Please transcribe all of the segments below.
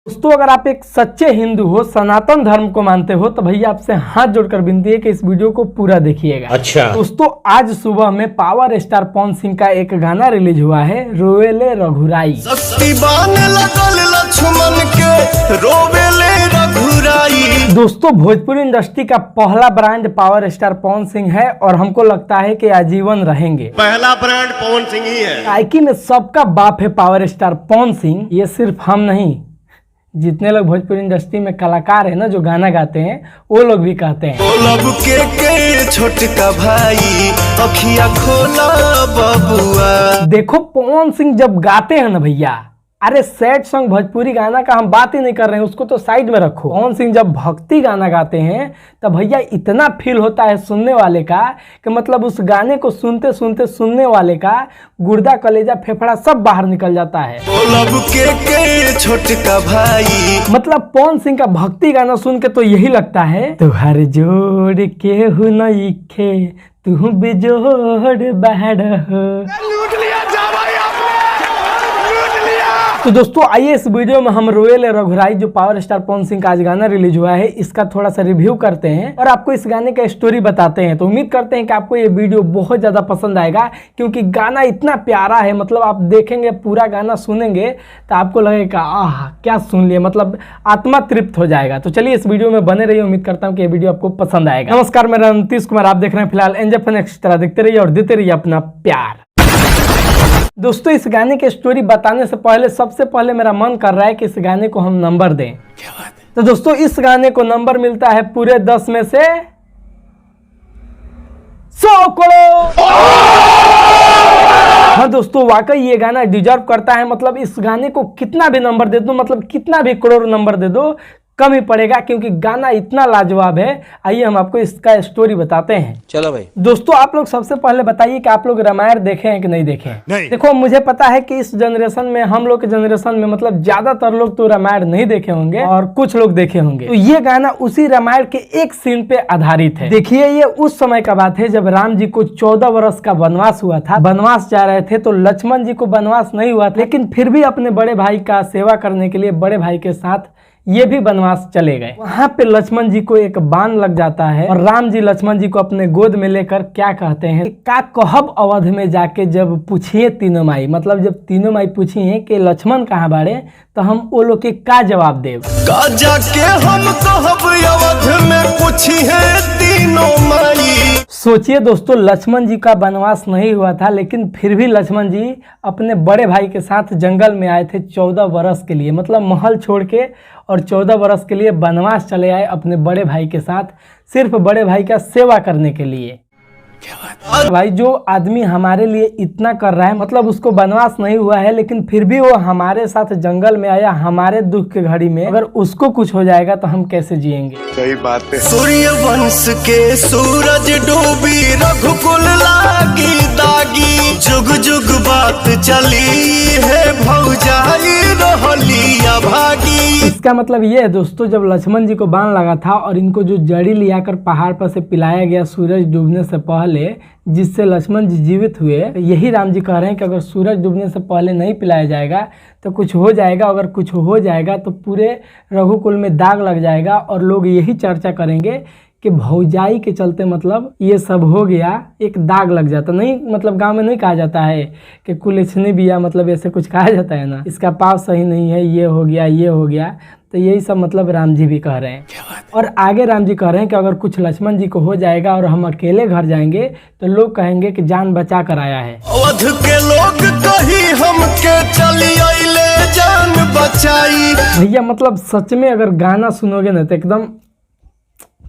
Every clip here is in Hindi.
दोस्तों अगर आप एक सच्चे हिंदू हो, सनातन धर्म को मानते हो, तो भैया आपसे हाथ जोड़कर विनती है कि इस वीडियो को पूरा देखिएगा। अच्छा दोस्तों आज सुबह में पावर स्टार पवन सिंह का एक गाना रिलीज हुआ है, रोवेले रघुराई। दोस्तों भोजपुरी इंडस्ट्री का पहला brand power star Pawan Singh है और हमको लगता है कि आजीवन रहेंगे। पहला ब्रांड पवन सिंह ही है। गायकी में सबका बाप है पावर स्टार पवन सिंह। ये सिर्फ हम नहीं, जितने लोग भोजपुरी इंडस्ट्री में कलाकार है ना, जो गाना गाते हैं, वो लोग भी कहते हैं छोटका भाई अखिया खोला बबुआ। देखो पवन सिंह जब गाते हैं ना भैया, अरे सैड सॉन्ग भोजपुरी गाना का हम बात ही नहीं कर रहे हैं, उसको तो साइड में रखो। पवन सिंह जब भक्ति गाना गाते हैं तब भैया इतना फील होता है सुनने वाले का कि मतलब उस गाने को सुनते सुनते सुनने वाले का गुर्दा, कलेजा, फेफड़ा सब बाहर निकल जाता है। छोटका भाई मतलब पवन सिंह का भक्ति गाना सुन के तो यही लगता है, तुहार जोड़ के हु नइखे तू बेजोड़ बाड़ तो दोस्तों आइए इस वीडियो में हम रोवेले रघुराई, जो पावर स्टार पवन सिंह का आज गाना रिलीज हुआ है, इसका थोड़ा सा रिव्यू करते हैं और आपको इस गाने का स्टोरी बताते हैं। तो उम्मीद करते हैं कि आपको ये वीडियो बहुत ज्यादा पसंद आएगा, क्योंकि गाना इतना प्यारा है। मतलब आप देखेंगे, पूरा गाना सुनेंगे तो आपको लगेगा आह क्या सुन लिए, मतलब आत्मा तृप्त हो जाएगा। तो चलिए इस वीडियो में बने रहिए, उम्मीद करता हूँ कि ये वीडियो आपको पसंद आएगा। नमस्कार, मेरा नीतीश कुमार, आप देख रहे हैं फिलहाल एंजल फन एक्स्ट्रा। देखते रहिए और देते रहिए अपना प्यार। दोस्तों इस गाने की स्टोरी बताने से पहले सबसे पहले मेरा मन कर रहा है कि इस गाने को हम नंबर दें। क्या बात है? तो दोस्तों इस गाने को नंबर मिलता है पूरे 10 में से 100 करोड़। हाँ दोस्तों वाकई ये गाना डिजर्व करता है। मतलब इस गाने को कितना भी नंबर दे दो, मतलब कितना भी करोड़ नंबर दे दो, कम ही पड़ेगा, क्योंकि गाना इतना लाजवाब है। आइए हम आपको इसका स्टोरी बताते हैं। चलो भाई। दोस्तों आप लोग सबसे पहले बताइए कि आप लोग रामायण देखे हैं कि नहीं देखे हैं? नहीं। देखो मुझे पता है कि इस जनरेशन में, हम लोग के जनरेशन में, मतलब ज्यादातर लोग तो रामायण नहीं देखे होंगे और कुछ लोग देखे होंगे। तो ये गाना उसी रामायण के एक सीन पे आधारित है। देखिए ये उस समय का बात है जब राम जी को 14 वर्ष का वनवास हुआ था। वनवास जा रहे थे तो लक्ष्मण जी को वनवास नहीं हुआ था, लेकिन फिर भी अपने बड़े भाई का सेवा करने के लिए बड़े भाई के साथ ये भी वनवास चले गए। वहां पे लक्ष्मण जी को एक बाण लग जाता है और राम जी लक्ष्मण जी को अपने गोद में लेकर क्या कहते हैं, का कहब अवध में जाके जब पूछिए तीनों माई, मतलब जब तीनों माई पूछी है कि लक्ष्मण कहाँ बाड़े, तो हम वो लोग के का जवाब देव। का जाके हम कहब अवध में पूछिए तीनों माई। सोचिए दोस्तों, लक्ष्मण जी का वनवास नहीं हुआ था, लेकिन फिर भी लक्ष्मण जी अपने बड़े भाई के साथ जंगल में आए थे 14 वर्ष के लिए। मतलब महल छोड़ के और 14 वर्ष के लिए वनवास चले आए अपने बड़े भाई के साथ, सिर्फ बड़े भाई का सेवा करने के लिए। भाई जो आदमी हमारे लिए इतना कर रहा है, मतलब उसको वनवास नहीं हुआ है, लेकिन फिर भी वो हमारे साथ जंगल में आया हमारे दुख के घड़ी में। अगर उसको कुछ हो जाएगा तो हम कैसे जिएंगे? सही बात है। सूर्य वंश के सूरज डूबी रघुकुल लागी दागी, जुग जुग बात चली है भौजाई रहली अभागी। इसका मतलब ये है दोस्तों, जब लक्ष्मण जी को बाण लगा था और इनको जो जड़ी लियाकर पहाड़ पर से पिलाया गया सूरज डूबने से पहले, जिससे लक्ष्मण जी जीवित हुए, यही राम जी कह रहे हैं कि अगर सूरज डूबने से पहले नहीं पिलाया जाएगा तो कुछ हो जाएगा। अगर कुछ हो जाएगा तो पूरे रघुकुल में दाग लग जाएगा और लोग यही चर्चा करेंगे कि भौजाई के चलते मतलब ये सब हो गया, एक दाग लग जाता। नहीं मतलब गांव में नहीं कहा जाता है कि कुलछनी बिया, मतलब ऐसे कुछ कहा जाता है ना, इसका पाव सही नहीं है, ये हो गया, ये हो गया। तो यही सब मतलब राम जी भी कह रहे हैं। और आगे राम जी कह रहे हैं कि अगर कुछ लक्ष्मण जी को हो जाएगा और हम अकेले घर जाएंगे तो लोग कहेंगे कि जान बचा कर आया है। अवध के लोग कही हमके चली आइले जान बचाई। भैया मतलब सच में अगर गाना सुनोगे ना तो एकदम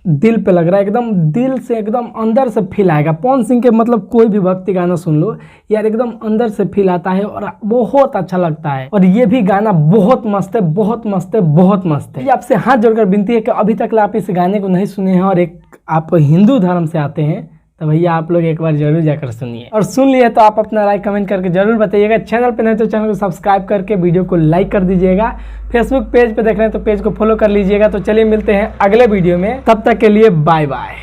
दिल पे लग रहा है, एकदम दिल से, एकदम अंदर से फील आएगा। पवन सिंह के मतलब कोई भी भक्ति गाना सुन लो यार, एकदम अंदर से फील आता है और बहुत अच्छा लगता है। और ये भी गाना बहुत मस्त है, बहुत मस्त है, बहुत मस्त है। आपसे हाथ जोड़कर विनती है कि अभी तक आप इस गाने को नहीं सुने हैं और एक आप हिंदू धर्म से आते हैं तो भैया आप लोग एक बार जरूर जाकर सुनिए। और सुन लिए तो आप अपना राय कमेंट करके जरूर बताइएगा। चैनल पे नहीं तो चैनल को सब्सक्राइब करके वीडियो को लाइक कर दीजिएगा। फेसबुक पेज पे देख रहे हैं तो पेज को फॉलो कर लीजिएगा। तो चलिए मिलते हैं अगले वीडियो में, तब तक के लिए बाय बाय।